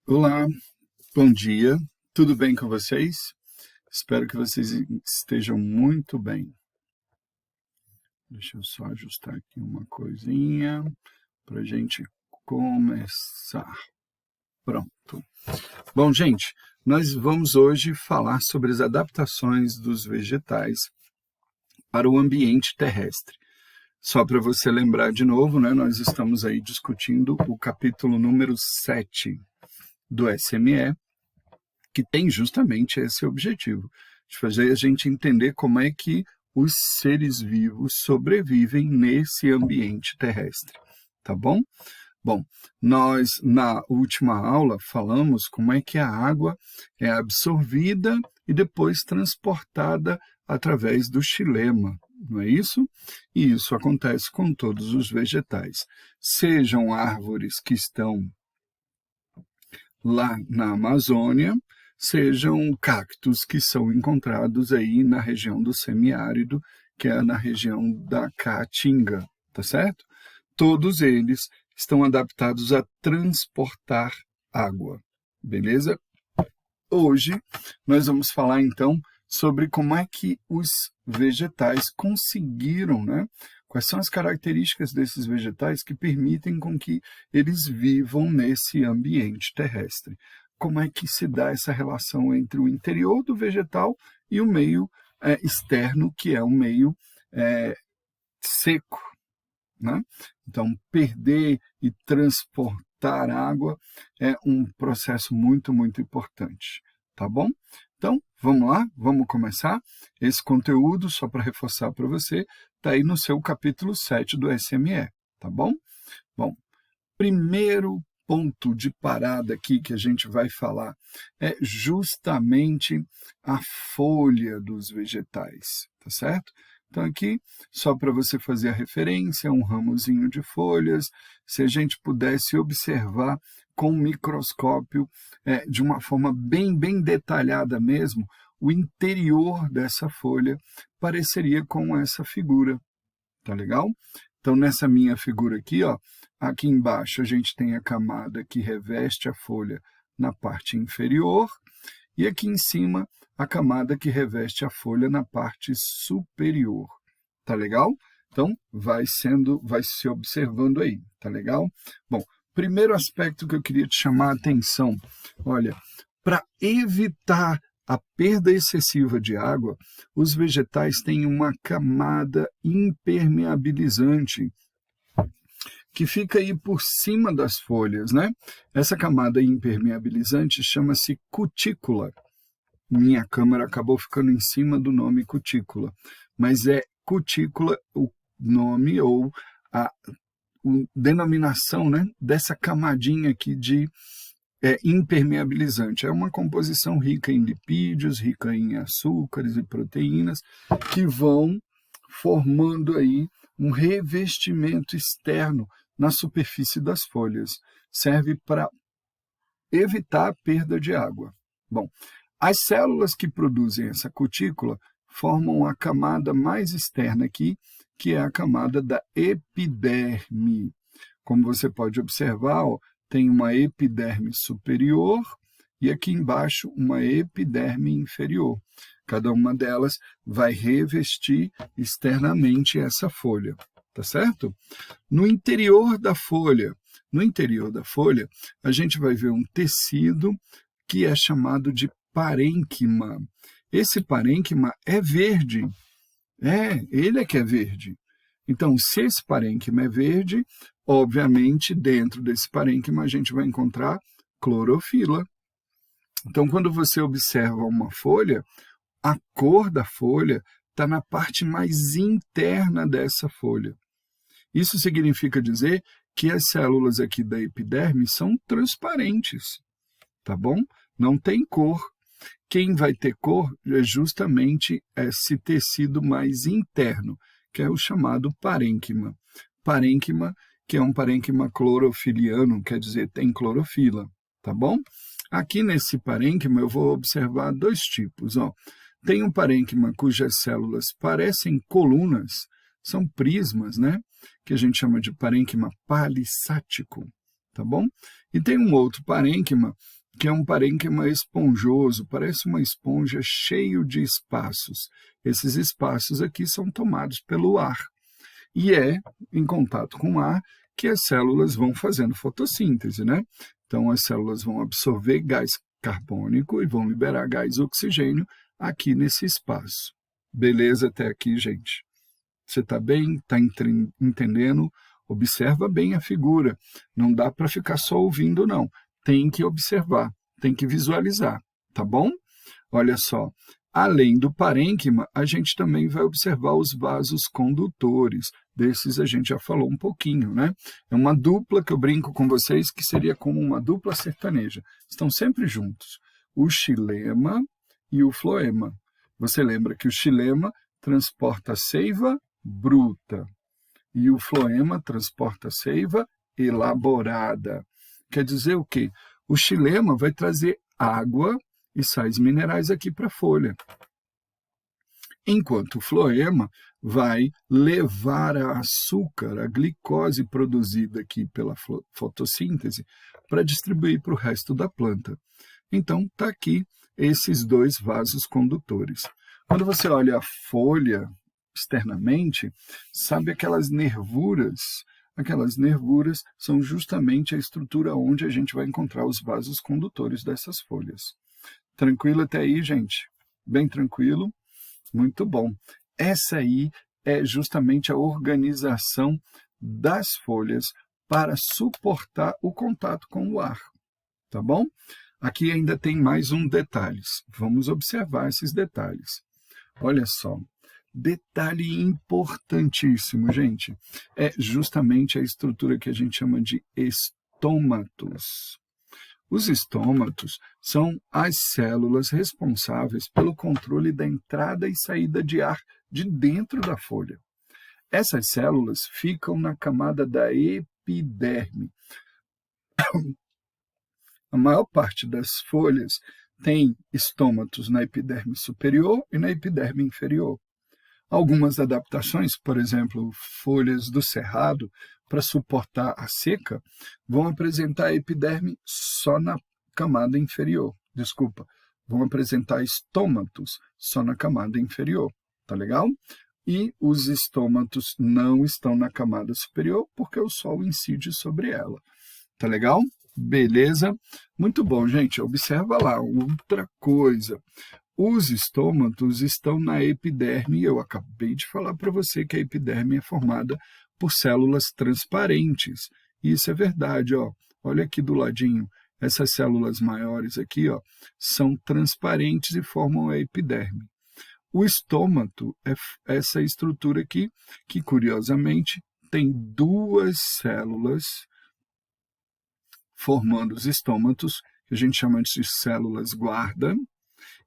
Olá, bom dia, tudo bem com vocês? Espero que vocês estejam muito bem. Deixa eu só ajustar aqui uma coisinha para a gente começar. Pronto. Bom, gente, nós vamos hoje falar sobre as adaptações dos vegetais para o ambiente terrestre. Só para você lembrar de novo, né, nós estamos aí discutindo o capítulo número 7 do SME, que tem justamente esse objetivo, de fazer a gente entender como é que os seres vivos sobrevivem nesse ambiente terrestre, tá bom? Bom, nós na última aula falamos como é que a água é absorvida e depois transportada através do xilema, não é isso? E isso acontece com todos os vegetais, sejam árvores que estão lá na Amazônia, sejam cactos que são encontrados aí na região do semiárido, que é na região da Caatinga, tá certo? Todos eles estão adaptados a transportar água, beleza? Hoje nós vamos falar então sobre como é que os vegetais conseguiram, né? Quais são as características desses vegetais que permitem com que eles vivam nesse ambiente terrestre? Como é que se dá essa relação entre o interior do vegetal e o meio externo, que é um meio seco, né? Então, perder e transportar água é um processo muito, muito importante, tá bom? Então, vamos lá, vamos começar. Esse conteúdo, só para reforçar para você, está aí no seu capítulo 7 do SME, tá bom? Bom, primeiro ponto de parada aqui que a gente vai falar é justamente a folha dos vegetais, tá certo? Então aqui, só para você fazer a referência, um ramozinho de folhas, se a gente pudesse observar com o microscópio, de uma forma bem detalhada mesmo, o interior dessa folha pareceria com essa figura, tá legal? Então nessa minha figura aqui, ó, aqui embaixo a gente tem a camada que reveste a folha na parte inferior, e aqui em cima a camada que reveste a folha na parte superior. Tá legal? Então, vai se observando aí, tá legal? Bom, primeiro aspecto que eu queria te chamar a atenção, olha, para evitar a perda excessiva de água, os vegetais têm uma camada impermeabilizante que fica aí por cima das folhas, né? Essa camada impermeabilizante chama-se cutícula. Minha câmera acabou ficando em cima do nome cutícula, mas é cutícula o nome ou a denominação, né, dessa camadinha aqui de impermeabilizante. É uma composição rica em lipídios, rica em açúcares e proteínas, que vão formando aí um revestimento externo na superfície das folhas. Serve para evitar a perda de água. Bom, as células que produzem essa cutícula formam a camada mais externa aqui, que é a camada da epiderme. Como você pode observar, ó, tem uma epiderme superior e aqui embaixo uma epiderme inferior. Cada uma delas vai revestir externamente essa folha, tá certo? No interior da folha, a gente vai ver um tecido que é chamado de parênquima. Esse parênquima é verde. Ele é que é verde. Então, se esse parênquima é verde, obviamente, dentro desse parênquima a gente vai encontrar clorofila. Então, quando você observa uma folha, a cor da folha está na parte mais interna dessa folha. Isso significa dizer que as células aqui da epiderme são transparentes, tá bom? Não tem cor. Quem vai ter cor é justamente esse tecido mais interno, que é o chamado parênquima. Parênquima, que é um parênquima clorofiliano, quer dizer, tem clorofila, tá bom? Aqui nesse parênquima eu vou observar dois tipos, ó. Tem um parênquima cujas células parecem colunas, são prismas, né? Que a gente chama de parênquima palissático, tá bom? E tem um outro parênquima, que é um parênquima esponjoso, parece uma esponja cheio de espaços. Esses espaços aqui são tomados pelo ar. E é em contato com o ar que as células vão fazendo fotossíntese, né? Então, as células vão absorver gás carbônico e vão liberar gás oxigênio aqui nesse espaço. Beleza até aqui, gente? Você está bem? Está entendendo? Observa bem a figura. Não dá para ficar só ouvindo, não. Tem que observar, tem que visualizar, tá bom? Olha só, além do parênquima, a gente também vai observar os vasos condutores. Desses a gente já falou um pouquinho, né? É uma dupla que eu brinco com vocês, que seria como uma dupla sertaneja. Estão sempre juntos. O xilema e o floema. Você lembra que o xilema transporta a seiva bruta e o floema transporta a seiva elaborada. Quer dizer o quê? O xilema vai trazer água e sais minerais aqui para a folha, enquanto o floema vai levar a açúcar, a glicose produzida aqui pela fotossíntese, para distribuir para o resto da planta. Então, está aqui esses dois vasos condutores. Quando você olha a folha externamente, sabe aquelas nervuras? Aquelas nervuras são justamente a estrutura onde a gente vai encontrar os vasos condutores dessas folhas. Tranquilo até aí, gente? Bem tranquilo? Muito bom. Essa aí é justamente a organização das folhas para suportar o contato com o ar, tá bom? Aqui ainda tem mais um detalhe. Vamos observar esses detalhes. Olha só. Detalhe importantíssimo, gente, é justamente a estrutura que a gente chama de estômatos. Os estômatos são as células responsáveis pelo controle da entrada e saída de ar de dentro da folha. Essas células ficam na camada da epiderme. A maior parte das folhas tem estômatos na epiderme superior e na epiderme inferior. Algumas adaptações, por exemplo, folhas do cerrado, para suportar a seca, vão apresentar a epiderme só na camada inferior. Vão apresentar estômatos só na camada inferior. Tá legal? E os estômatos não estão na camada superior porque o sol incide sobre ela. Tá legal? Beleza? Muito bom, gente. Observa lá, outra coisa. Os estômatos estão na epiderme, e eu acabei de falar para você que a epiderme é formada por células transparentes. Isso é verdade, ó. Olha aqui do ladinho, essas células maiores aqui, ó, são transparentes e formam a epiderme. O estômato é essa estrutura aqui, que curiosamente tem duas células formando os estômatos, que a gente chama de células guarda.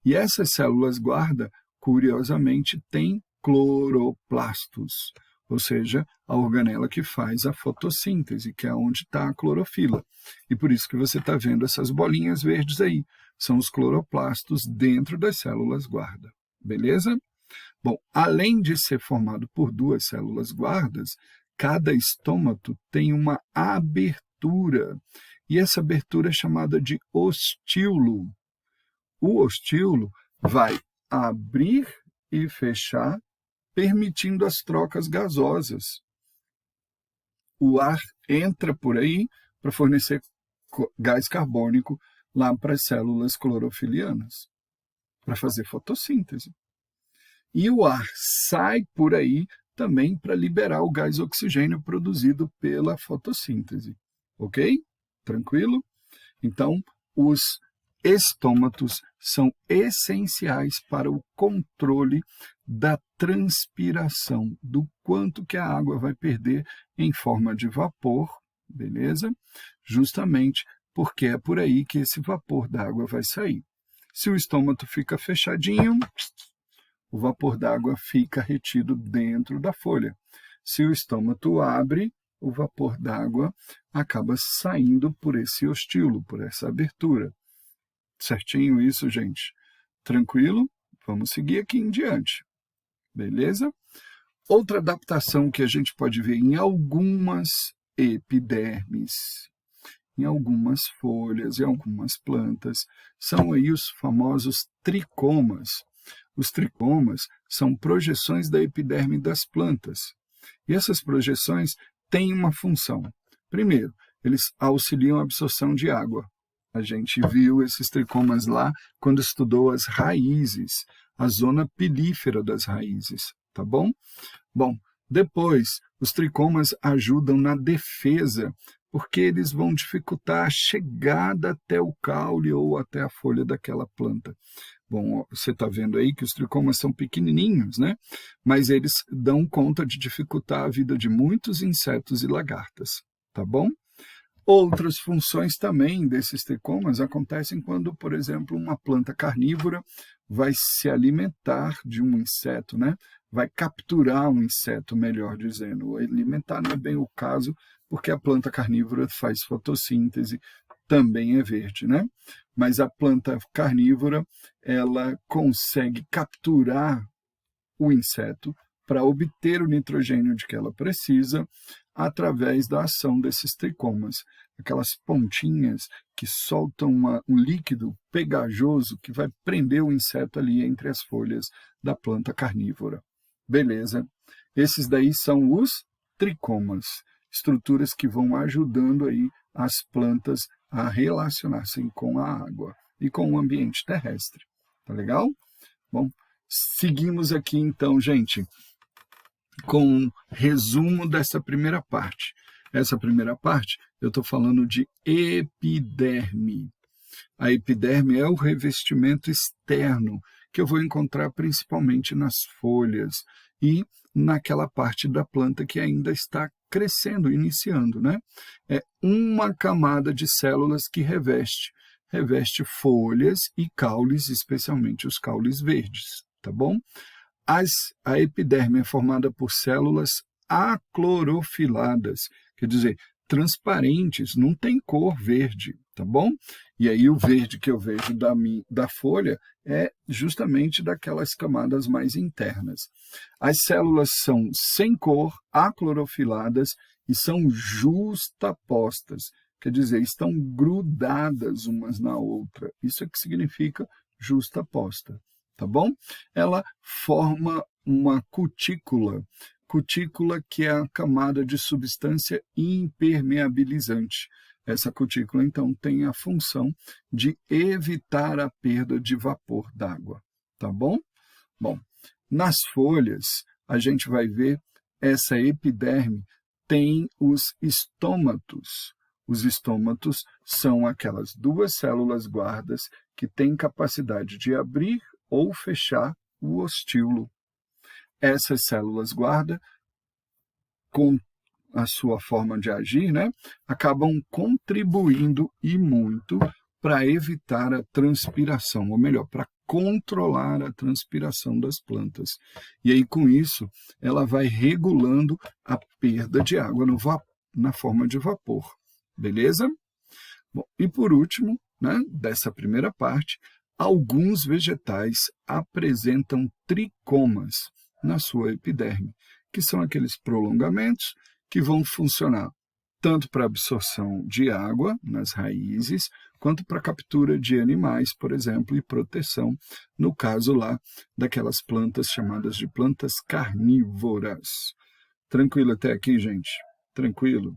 E essas células guarda, curiosamente, têm cloroplastos, ou seja, a organela que faz a fotossíntese, que é onde está a clorofila. E por isso que você está vendo essas bolinhas verdes aí. São os cloroplastos dentro das células guarda. Beleza? Bom, além de ser formado por duas células guardas, cada estômato tem uma abertura. E essa abertura é chamada de ostíolo. O ostíolo vai abrir e fechar, permitindo as trocas gasosas. O ar entra por aí para fornecer gás carbônico lá para as células clorofilianas, para fazer fotossíntese. E o ar sai por aí também para liberar o gás oxigênio produzido pela fotossíntese. Ok? Tranquilo? Então, os estômatos são essenciais para o controle da transpiração, do quanto que a água vai perder em forma de vapor, beleza? Justamente porque é por aí que esse vapor d'água vai sair. Se o estômato fica fechadinho, o vapor d'água fica retido dentro da folha. Se o estômato abre, o vapor d'água acaba saindo por esse ostíolo, por essa abertura. Certinho isso, gente? Tranquilo? Vamos seguir aqui em diante. Beleza? Outra adaptação que a gente pode ver em algumas epidermes. em algumas folhas e algumas plantas, são aí os famosos tricomas. Os tricomas são projeções da epiderme das plantas. E essas projeções têm uma função. Primeiro, eles auxiliam a absorção de água. A gente viu esses tricomas lá quando estudou as raízes, a zona pilífera das raízes, tá bom? Bom, depois, os tricomas ajudam na defesa, porque eles vão dificultar a chegada até o caule ou até a folha daquela planta. Bom, você está vendo aí que os tricomas são pequenininhos, né? Mas eles dão conta de dificultar a vida de muitos insetos e lagartas, tá bom? Outras funções também desses tricomas acontecem quando, por exemplo, uma planta carnívora vai se alimentar de um inseto, né? Vai capturar um inseto, melhor dizendo. Alimentar não é bem o caso, porque a planta carnívora faz fotossíntese, também é verde, né? Mas a planta carnívora, ela consegue capturar o inseto para obter o nitrogênio de que ela precisa através da ação desses tricomas, aquelas pontinhas que soltam um líquido pegajoso que vai prender o inseto ali entre as folhas da planta carnívora. Beleza? Esses daí são os tricomas, estruturas que vão ajudando aí as plantas a relacionar-se com a água e com o ambiente terrestre. Tá legal? Bom, seguimos aqui então, gente, com um resumo dessa primeira parte. Essa primeira parte, eu estou falando de epiderme. A epiderme é o revestimento externo que eu vou encontrar principalmente nas folhas e naquela parte da planta que ainda está crescendo, iniciando, né? É uma camada de células que reveste folhas e caules, especialmente os caules verdes, tá bom? A epiderme é formada por células aclorofiladas, quer dizer, transparentes, não tem cor verde, tá bom? E aí o verde que eu vejo da folha é justamente daquelas camadas mais internas. As células são sem cor, aclorofiladas e são justapostas, quer dizer, estão grudadas umas na outra. Isso é que significa justaposta, tá bom? Ela forma uma cutícula que é a camada de substância impermeabilizante. Essa cutícula, então, tem a função de evitar a perda de vapor d'água, tá bom? Bom, nas folhas, a gente vai ver essa epiderme tem os estômatos. Os estômatos são aquelas duas células guardas que têm capacidade de abrir ou fechar o ostíolo. Essas células guarda, com a sua forma de agir, né, acabam contribuindo e muito para evitar a transpiração, ou melhor, para controlar a transpiração das plantas. E aí, com isso, ela vai regulando a perda de água na forma de vapor. Beleza? Bom, e por último, né, dessa primeira parte, alguns vegetais apresentam tricomas na sua epiderme, que são aqueles prolongamentos que vão funcionar tanto para absorção de água nas raízes, quanto para captura de animais, por exemplo, e proteção, no caso lá daquelas plantas chamadas de plantas carnívoras. Tranquilo até aqui, gente? Tranquilo?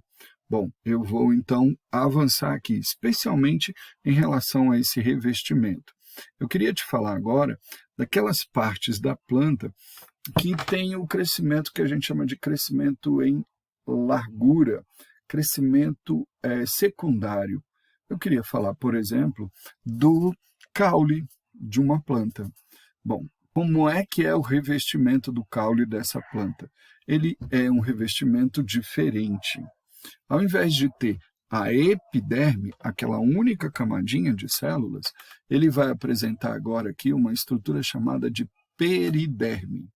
Bom, eu vou então avançar aqui, especialmente em relação a esse revestimento. Eu queria te falar agora daquelas partes da planta que tem o crescimento que a gente chama de crescimento em largura, crescimento secundário. Eu queria falar, por exemplo, do caule de uma planta. Bom, como é que é o revestimento do caule dessa planta? Ele é um revestimento diferente. Ao invés de ter a epiderme, aquela única camadinha de células, ele vai apresentar agora aqui uma estrutura chamada de periderme.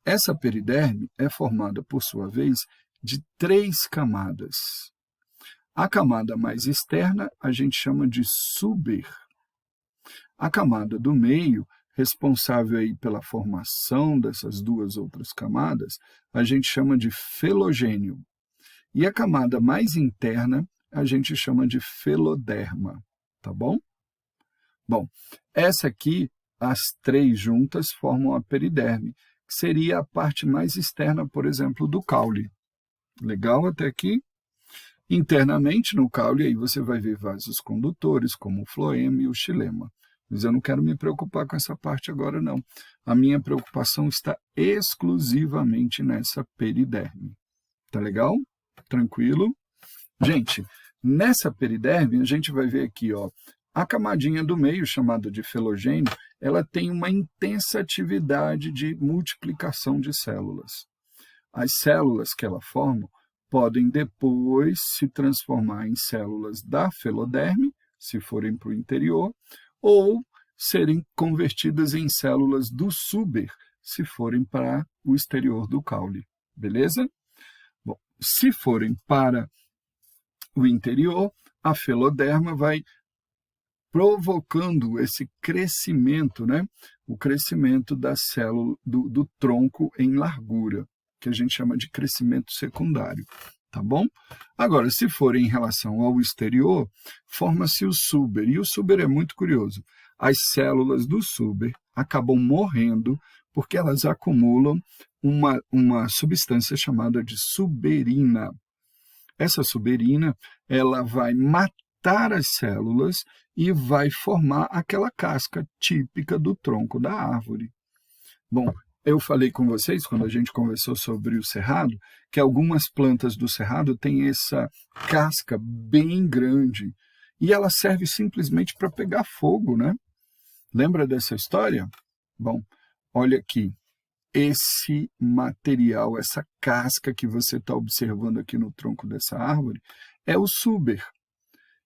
Essa periderme é formada, por sua vez, de 3 camadas. A camada mais externa a gente chama de suber. A camada do meio, responsável aí pela formação dessas duas outras camadas, a gente chama de felogênio. E a camada mais interna a gente chama de feloderma, tá bom? Bom, essa aqui, as três juntas formam a periderme, que seria a parte mais externa, por exemplo, do caule. Legal até aqui? Internamente no caule, aí você vai ver vasos condutores, como o floema e o xilema. Mas eu não quero me preocupar com essa parte agora, não. A minha preocupação está exclusivamente nessa periderme. Tá legal? Tranquilo? Gente, nessa periderme, a gente vai ver aqui, ó, a camadinha do meio, chamada de felogênio, ela tem uma intensa atividade de multiplicação de células. As células que ela forma podem depois se transformar em células da feloderme, se forem para o interior, ou serem convertidas em células do suber, se forem para o exterior do caule. Beleza? Bom, se forem para o interior, a feloderma vai provocando esse crescimento, né? O crescimento da célula, do tronco em largura, que a gente chama de crescimento secundário, tá bom? Agora, se for em relação ao exterior, forma-se o suber, e o suber é muito curioso. As células do suber acabam morrendo porque elas acumulam uma substância chamada de suberina. Essa suberina, ela vai matar as células e vai formar aquela casca típica do tronco da árvore. Bom, eu falei com vocês, quando a gente conversou sobre o cerrado, que algumas plantas do cerrado têm essa casca bem grande e ela serve simplesmente para pegar fogo, né? Lembra dessa história? Bom, olha aqui, esse material, essa casca que você está observando aqui no tronco dessa árvore, é o suber.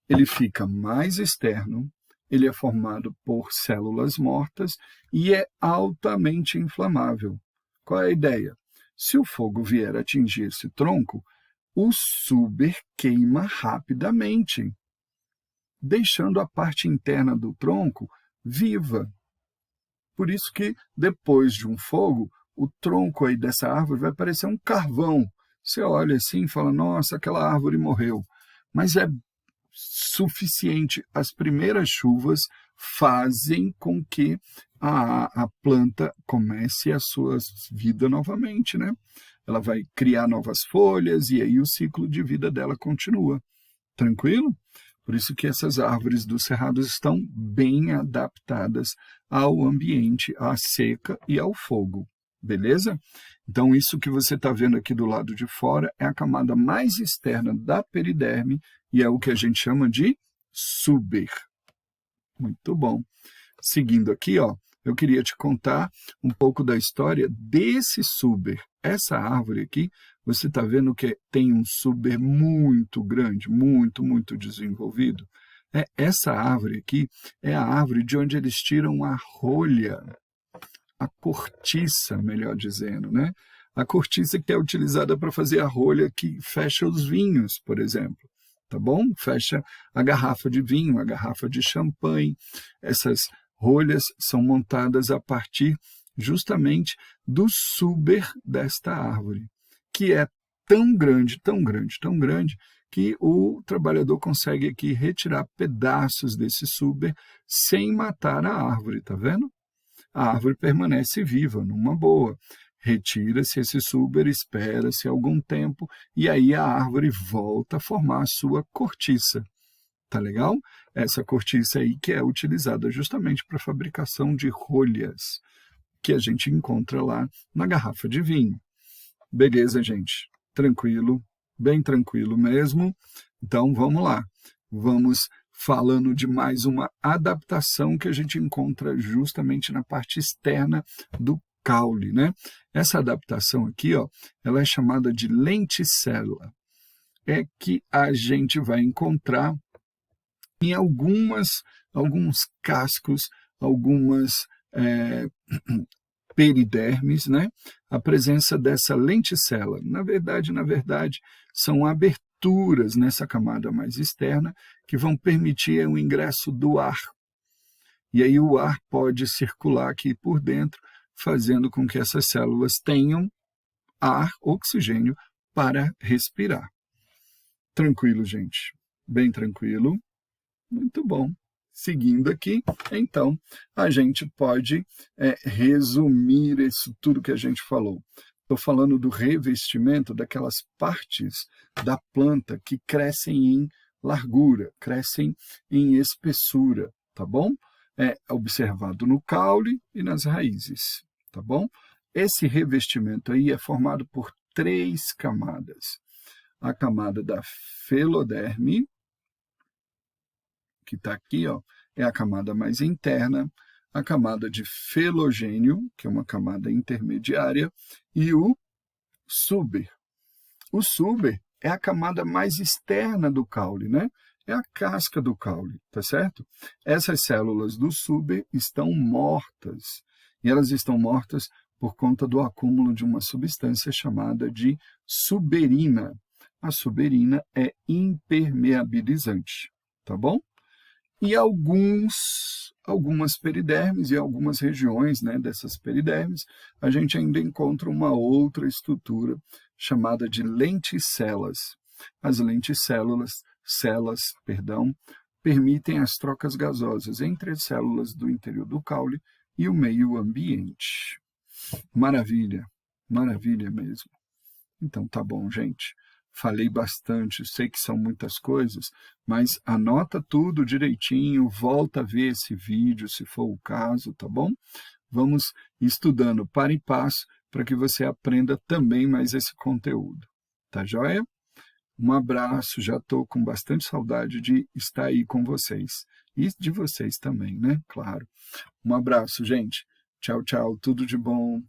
Ele fica mais externo, ele é formado por células mortas e é altamente inflamável. Qual é a ideia? Se o fogo vier atingir esse tronco, o suber queima rapidamente, deixando a parte interna do tronco viva. Por isso que, depois de um fogo, o tronco aí dessa árvore vai parecer um carvão. Você olha assim e fala, nossa, aquela árvore morreu. Mas é suficiente. As primeiras chuvas fazem com que a planta comece a sua vida novamente, né? Ela vai criar novas folhas e aí o ciclo de vida dela continua. Tranquilo? Por isso que essas árvores do cerrado estão bem adaptadas ao ambiente, à seca e ao fogo. Beleza? Então, isso que você está vendo aqui do lado de fora é a camada mais externa da periderme e é o que a gente chama de suber. Muito bom. Seguindo aqui, ó, eu queria te contar um pouco da história desse suber. Essa árvore aqui, você está vendo que tem um suber muito grande, muito desenvolvido. Essa árvore aqui é a árvore de onde eles tiram a rolha, a cortiça, melhor dizendo, né? A cortiça que é utilizada para fazer a rolha que fecha os vinhos, por exemplo. Tá bom? Fecha a garrafa de vinho, a garrafa de champanhe. Essas rolhas são montadas a partir justamente do suber desta árvore, que é tão grande, que o trabalhador consegue aqui retirar pedaços desse suber sem matar a árvore, tá vendo? A árvore permanece viva, numa boa. Retira-se esse suber, espera-se algum tempo e aí a árvore volta a formar a sua cortiça. Tá legal? Essa cortiça aí que é utilizada justamente para a fabricação de rolhas, que a gente encontra lá na garrafa de vinho. Beleza, gente? Tranquilo, bem tranquilo mesmo. Então, vamos lá. Vamos falando de mais uma adaptação que a gente encontra justamente na parte externa do caule, né? Essa adaptação aqui, ó, ela é chamada de lenticela. É que a gente vai encontrar em alguns cascos, algumas peridermes, né? A presença dessa lenticela. Na verdade, são aberturas nessa camada mais externa que vão permitir o ingresso do ar. E aí o ar pode circular aqui por dentro, fazendo com que essas células tenham ar, oxigênio, para respirar. Tranquilo, gente? Bem tranquilo. Muito bom. Seguindo aqui, então, a gente pode resumir isso tudo que a gente falou. Estou falando do revestimento daquelas partes da planta que crescem em largura, crescem em espessura, tá bom? É observado no caule e nas raízes, tá bom? Esse revestimento aí é formado por 3 camadas. A camada da feloderme, que está aqui, ó, é a camada mais interna, a camada de felogênio, que é uma camada intermediária, e o suber. O suber é a camada mais externa do caule, né? É a casca do caule, tá certo? Essas células do suber estão mortas, e elas estão mortas por conta do acúmulo de uma substância chamada de suberina. A suberina é impermeabilizante, tá bom? E algumas peridermes e algumas regiões, né, dessas peridermes, a gente ainda encontra uma outra estrutura chamada de lenticelas. As lenticélulas, permitem as trocas gasosas entre as células do interior do caule e o meio ambiente. Maravilha, maravilha mesmo. Então tá bom, gente. Falei bastante, sei que são muitas coisas, mas anota tudo direitinho, volta a ver esse vídeo, se for o caso, tá bom? Vamos estudando passo em passo para que você aprenda também mais esse conteúdo. Tá joia? Um abraço, já estou com bastante saudade de estar aí com vocês. E de vocês também, né? Claro. Um abraço, gente. Tchau, tchau. Tudo de bom.